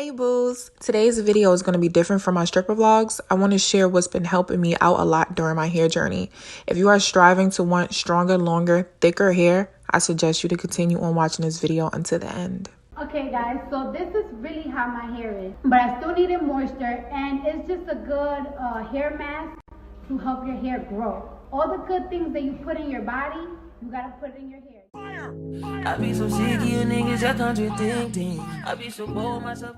Hey boos! Today's video is going to be different from my stripper vlogs. I want to share what's been helping me out a lot during my hair journey. If you are striving to want stronger, longer, thicker hair, I suggest you to continue on watching this video until the end. Okay guys, so this is really how my hair is, but I still needed moisture, and it's just a good hair mask to help your hair grow. All the good things that you put in your body, you gotta put in your hair. I be so sick of you niggas that contradicting. I be so bold myself.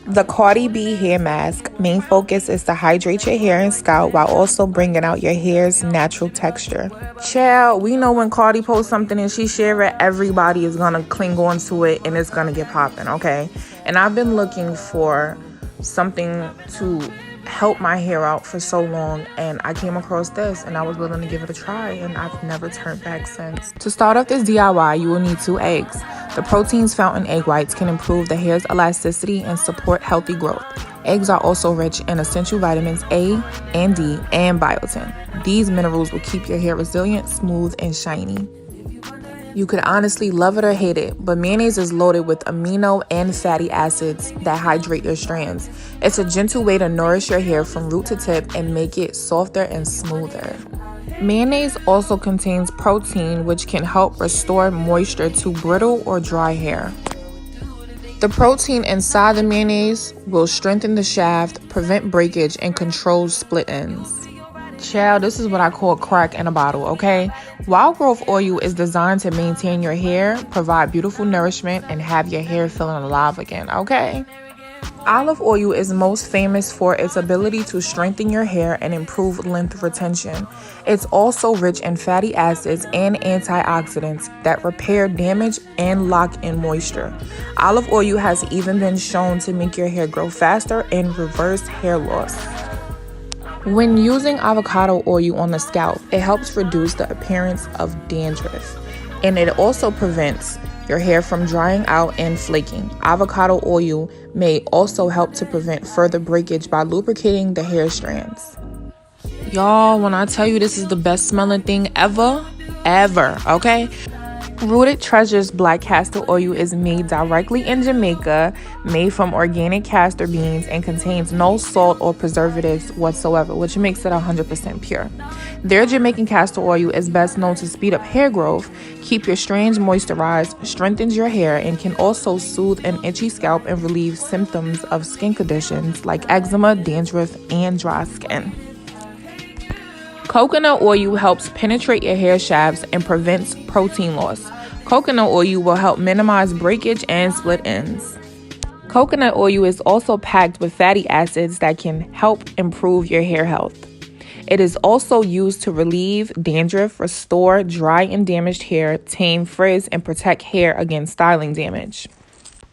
The Cardi B hair mask main focus is to hydrate your hair and scalp while also bringing out your hair's natural texture. Child, we know when Cardi posts something and she share it, everybody is gonna cling on to it and it's gonna get popping, okay? And I've been looking for something to help my hair out for so long, and I came across this and I was willing to give it a try, and I've never turned back since. To start off this DIY, you will need 2 eggs. The proteins found in egg whites can improve the hair's elasticity and support healthy growth. Eggs are also rich in essential vitamins A and D and biotin. These minerals will keep your hair resilient, smooth, and shiny. You could honestly love it or hate it, but mayonnaise is loaded with amino and fatty acids that hydrate your strands. It's a gentle way to nourish your hair from root to tip and make it softer and smoother. Mayonnaise also contains protein, which can help restore moisture to brittle or dry hair. The protein inside the mayonnaise will strengthen the shaft, prevent breakage, and control split ends. Child, this is what I call crack in a bottle, okay? Wild growth oil is designed to maintain your hair, provide beautiful nourishment, and have your hair feeling alive again, okay? Olive oil is most famous for its ability to strengthen your hair and improve length retention. It's also rich in fatty acids and antioxidants that repair damage and lock in moisture. Olive oil has even been shown to make your hair grow faster and reverse hair loss. When using avocado oil on the scalp, it helps reduce the appearance of dandruff, and it also prevents your hair from drying out and flaking. Avocado oil may also help to prevent further breakage by lubricating the hair strands. Y'all, when I tell you this is the best smelling thing ever, okay? Rooted Treasures Black Castor Oil is made directly in Jamaica, made from organic castor beans, and contains no salt or preservatives whatsoever, which makes it 100% pure. Their Jamaican castor oil is best known to speed up hair growth, keep your strands moisturized, strengthens your hair, and can also soothe an itchy scalp and relieve symptoms of skin conditions like eczema, dandruff, and dry skin. Coconut oil helps penetrate your hair shafts and prevents protein loss. Coconut oil will help minimize breakage and split ends. Coconut oil is also packed with fatty acids that can help improve your hair health. It is also used to relieve dandruff, restore dry and damaged hair, tame frizz, and protect hair against styling damage.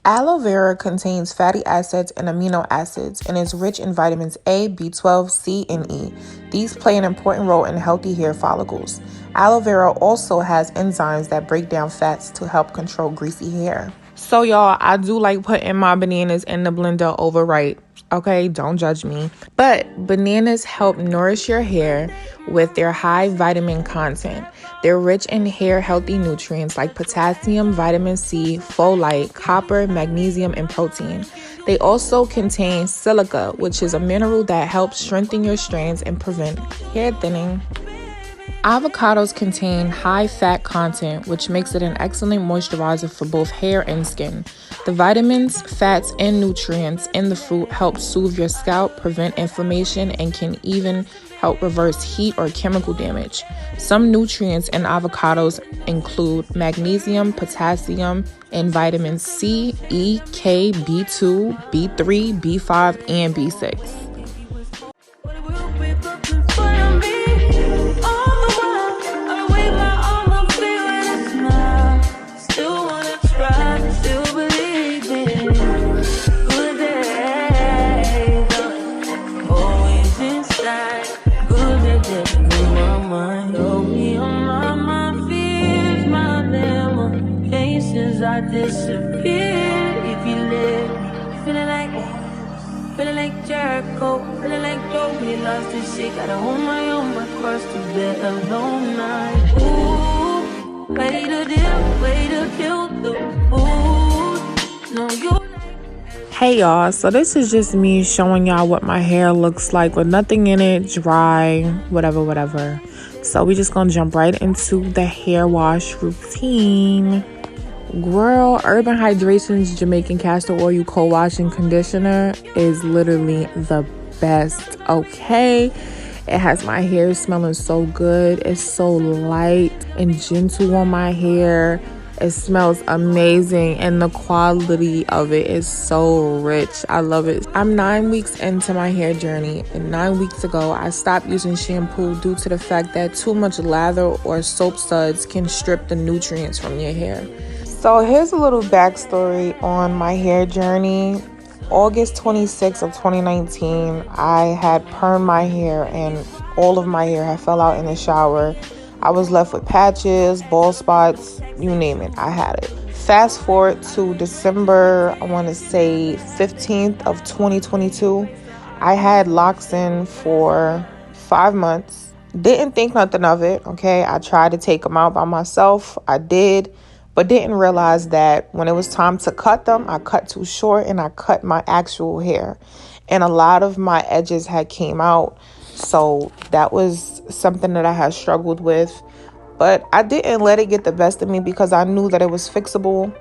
Aloe Vera contains fatty acids and amino acids and is rich in vitamins A, B12, C, and E. These play an important role in healthy hair follicles. Aloe Vera also has enzymes that break down fats to help control greasy hair. So y'all, I do like putting my bananas in the blender overripe. Okay, don't judge me. But bananas help nourish your hair with their high vitamin content. They're rich in hair healthy nutrients like potassium, vitamin C, folate, copper, magnesium, and protein. They also contain silica, which is a mineral that helps strengthen your strands and prevent hair thinning. Avocados contain high fat content, which makes it an excellent moisturizer for both hair and skin. The vitamins, fats, and nutrients in the fruit help soothe your scalp, prevent inflammation, and can even help reverse heat or chemical damage. Some nutrients in avocados include magnesium, potassium, and vitamins C, E, K, B2, B3, B5, and B6. I disappear if you live. Feeling like Jericho, feeling like Joe. We lost this shit. Gotta hold my own, my cross to bear alone night. Ooh, way to deal, way to kill the food. No, you Hey y'all, so this is just me showing y'all what my hair looks like with nothing in it, dry, whatever. So we just gonna jump right into the hair wash routine. Girl, Urban Hydration's Jamaican Castor Oil Co-Wash and Conditioner is literally the best, okay? It has my hair smelling so good. It's so light and gentle on my hair. It smells amazing and the quality of it is so rich. I love it. I'm 9 weeks into my hair journey, and 9 weeks ago I stopped using shampoo due to the fact that too much lather or soap suds can strip the nutrients from your hair. So here's a little backstory on my hair journey. August 26th of 2019, I had permed my hair and all of my hair had fell out in the shower. I was left with patches, bald spots, you name it, I had it. Fast forward to December, I want to say 15th of 2022. I had locks in for 5 months. Didn't think nothing of it, okay? I tried to take them out by myself. I did, but didn't realize that when it was time to cut them, I cut too short and I cut my actual hair. And a lot of my edges had came out. So that was something that I had struggled with, but I didn't let it get the best of me because I knew that it was fixable.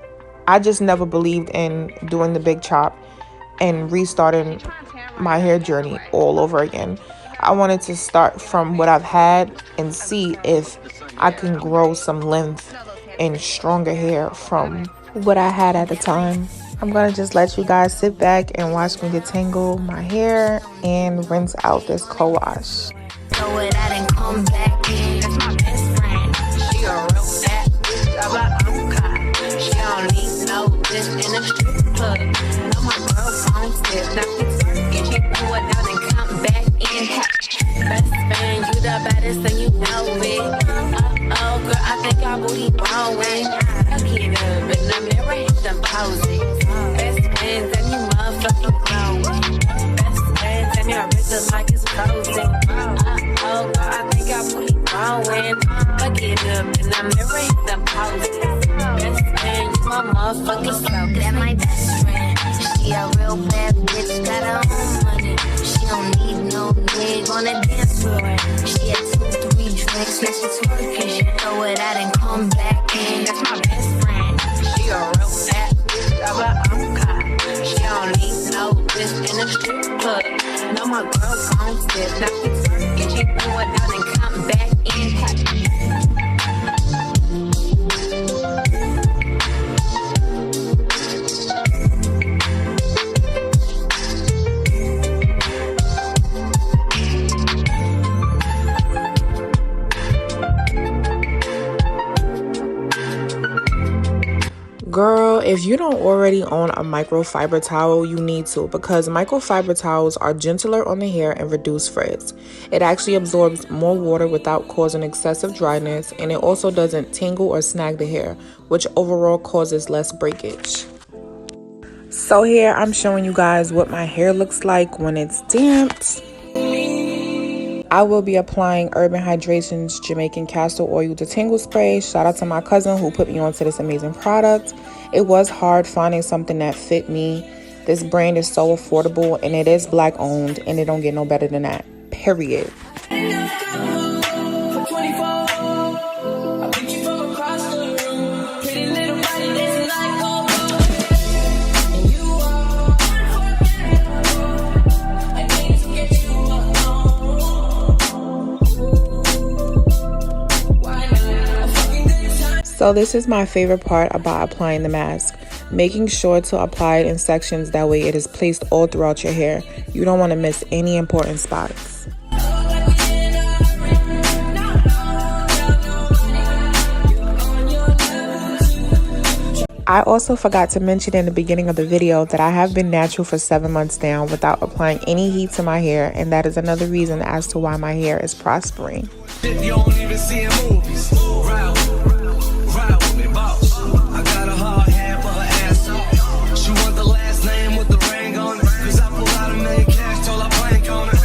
I just never believed in doing the big chop and restarting my hair journey all over again. I wanted to start from what I've had and see if I can grow some length and stronger hair from what I had at the time. I'm gonna just let you guys sit back and watch me detangle my hair and rinse out this co-wash. Throw it out and come back in. That's my best friend. She a real bad bitch. I'm like Avocado. She don't need no this in a strip club. No, my girl phone tip. Now she twerking. She throw it out and come back in. Best friend, you the baddest and you know it. Oh, girl, I think I booty growing. I get up and I'm never hit them poses. Best friends and you motherfucking growing. Best friends and your wrist look like it's frozen. Oh, girl, I think I booty growing. I get up and I'm never hit them poses. Best friend, you my motherfucking slow. That my best friend. She a real bad bitch, got her own money. She don't need no nigga on the dance floor. She had 2-3 drinks, now she twerking. She throw it out and come back in. That's my best friend. She a real bad bitch, I'm like Avocado. She don't need no bitch in a strip club. No, my girl phone tip, now she twerking. She throw it out and come back in. Girl, if you don't already own a microfiber towel, you need to, because microfiber towels are gentler on the hair and reduce frizz. It actually absorbs more water without causing excessive dryness, and it also doesn't tingle or snag the hair, which overall causes less breakage. So here I'm showing you guys what my hair looks like when it's damped. I will be applying Urban Hydration's Jamaican Castor Oil Detangle Spray. Shout out to my cousin who put me onto this amazing product. It was hard finding something that fit me. This brand is so affordable and it is black owned and it don't get no better than that, period. So this is my favorite part about applying the mask. Making sure to apply it in sections, that way it is placed all throughout your hair. You don't want to miss any important spots. I also forgot to mention in the beginning of the video that I have been natural for 7 months now without applying any heat to my hair, and that is another reason as to why my hair is prospering. You don't even see in movies. Ride with me, boss. I got a hard hand for her ass. She want the last name with the ring on it. Cause I pull out a million cash, told her blank on it.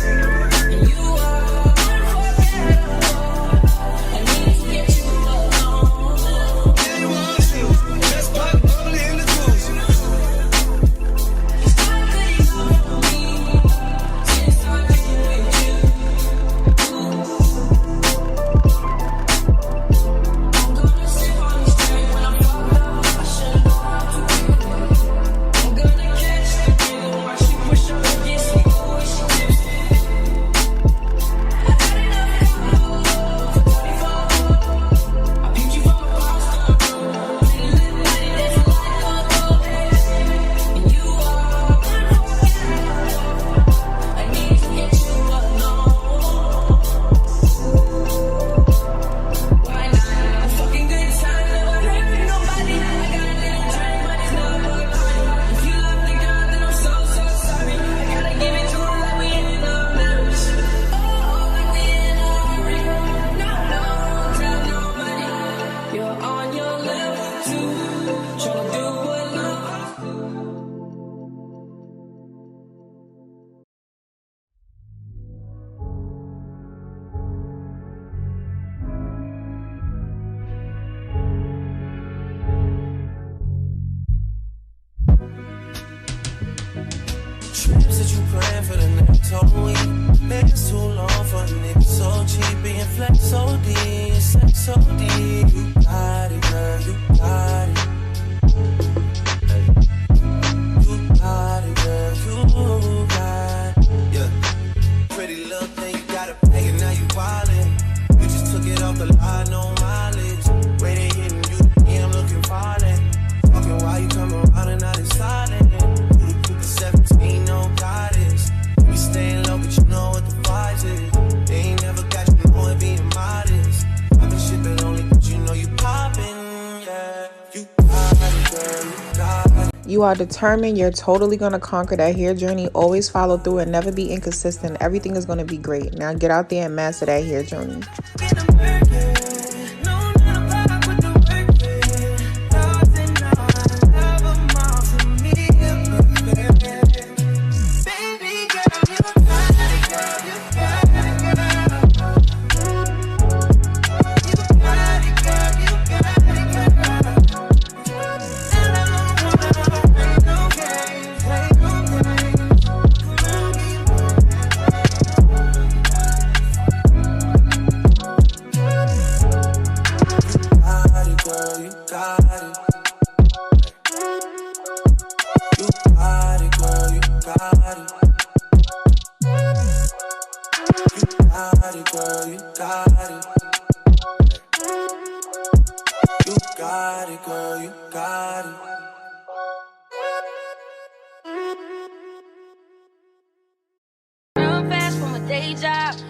trips that you plan for the next whole week. It's too long for a nigga so cheap. Being flex OD and sex OD. You got it, girl, you got it. You got it, girl, you got it. Yeah. Pretty little thing, you got it pay and now you wildin'. You just took it off the line, no mileage. Waiting, hitting you, yeah, I'm looking violent. Talking while you come around and now it's silent. You the quick 17, no guidance. We staying low, but you know what the vibes is. They ain't never got you knowing being modest. Poppin' shit that only but you know you poppin', yeah. You got it, girl, you got it. You are determined. You're totally going to conquer that hair journey. Always follow through and never be inconsistent. Everything is going to be great. Now get out there and master that hair journey.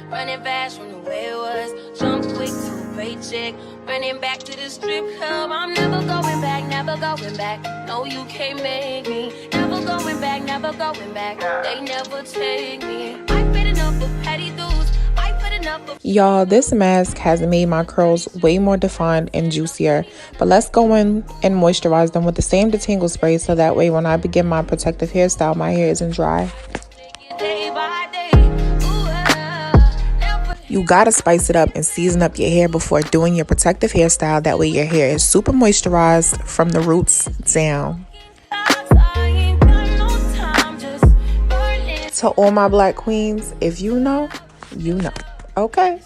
Running fast from the way it was. Jump quick to a paycheck. Running back to the strip club. I'm never going back, never going back. No, you can't make me. Never going back, never going back. They never take me. I fit enough for petty dudes. I fit enough for... Y'all, this mask has made my curls way more defined and juicier. But let's go in and moisturize them with the same detangle spray so that way when I begin my protective hairstyle, my hair isn't dry. Day by day. You gotta spice it up and season up your hair before doing your protective hairstyle. That way your hair is super moisturized from the roots down. To all my black queens, if you know, you know. Okay.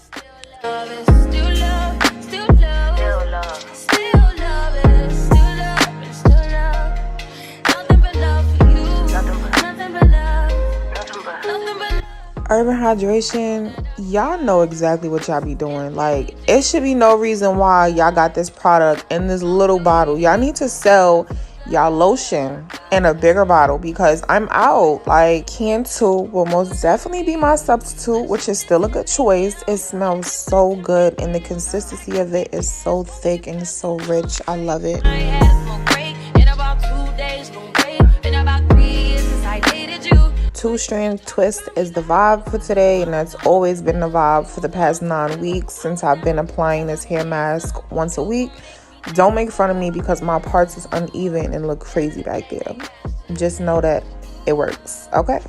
Urban hydration, y'all know exactly what y'all be doing. Like, it should be no reason why y'all got this product in this little bottle. Y'all need to sell y'all lotion in a bigger bottle because I'm out. Like, can 2 will most definitely be my substitute, which is still a good choice. It smells so good and the consistency of it is so thick and so rich. I love it. Two-strand twist is the vibe for today, and that's always been the vibe for the past 9 weeks since I've been applying this hair mask once a week. Don't make fun of me because my parts is uneven and look crazy back there. Just know that it works, okay?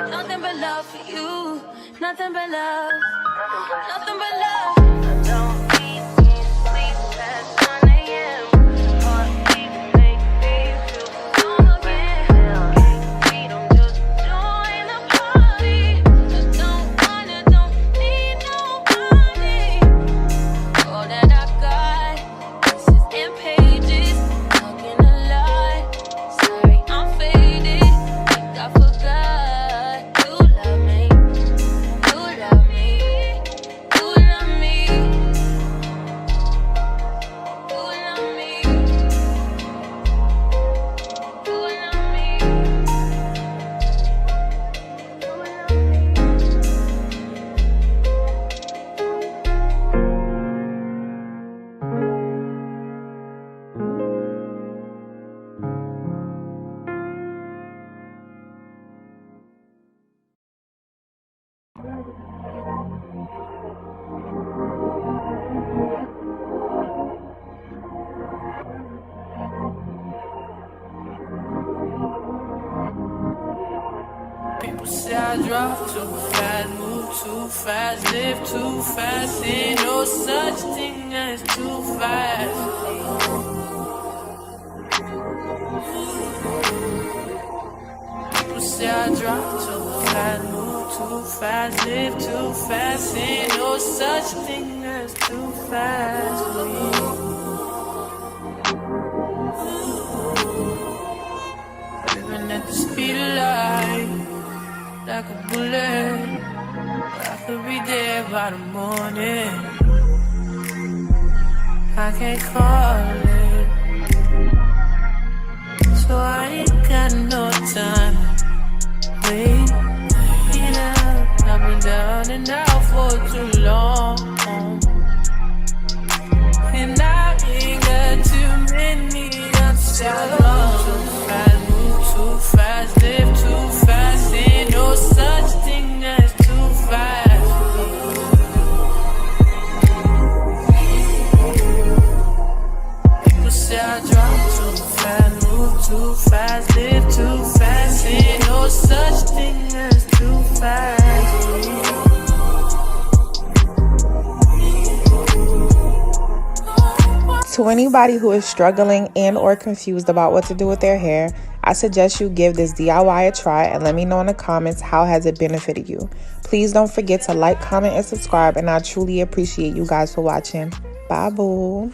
Nothing but love for you. Nothing but love. Nothing but love. I don't need sleep past 1 a.m. Heartbeat make me feel strong again. We don't just join the party. I don't need nobody. All that I got, this is in pages. Not gonna lie. Sorry, I'm faded. Think I forgot. Say I drop too fast, move too fast, live too fast. Ain't no such thing as too fast. People say I drop too fast, move too fast, live too fast. Ain't no such thing as too fast. Living at the speed of light, like a bullet. I could be there by the morning. I can't call it, so I ain't got no time. Wait, I've been down and out for too long, and I ain't got too many answers. Too fast, live too fast, ain't no such thing as too fast. People say I drop too fast, move too fast, live too fast, ain't no such thing as too fast. To anybody who is struggling and or confused about what to do with their hair, I suggest you give this DIY a try and let me know in the comments how has it benefited you. Please don't forget to like, comment, and subscribe, and I truly appreciate you guys for watching. Bye, boo.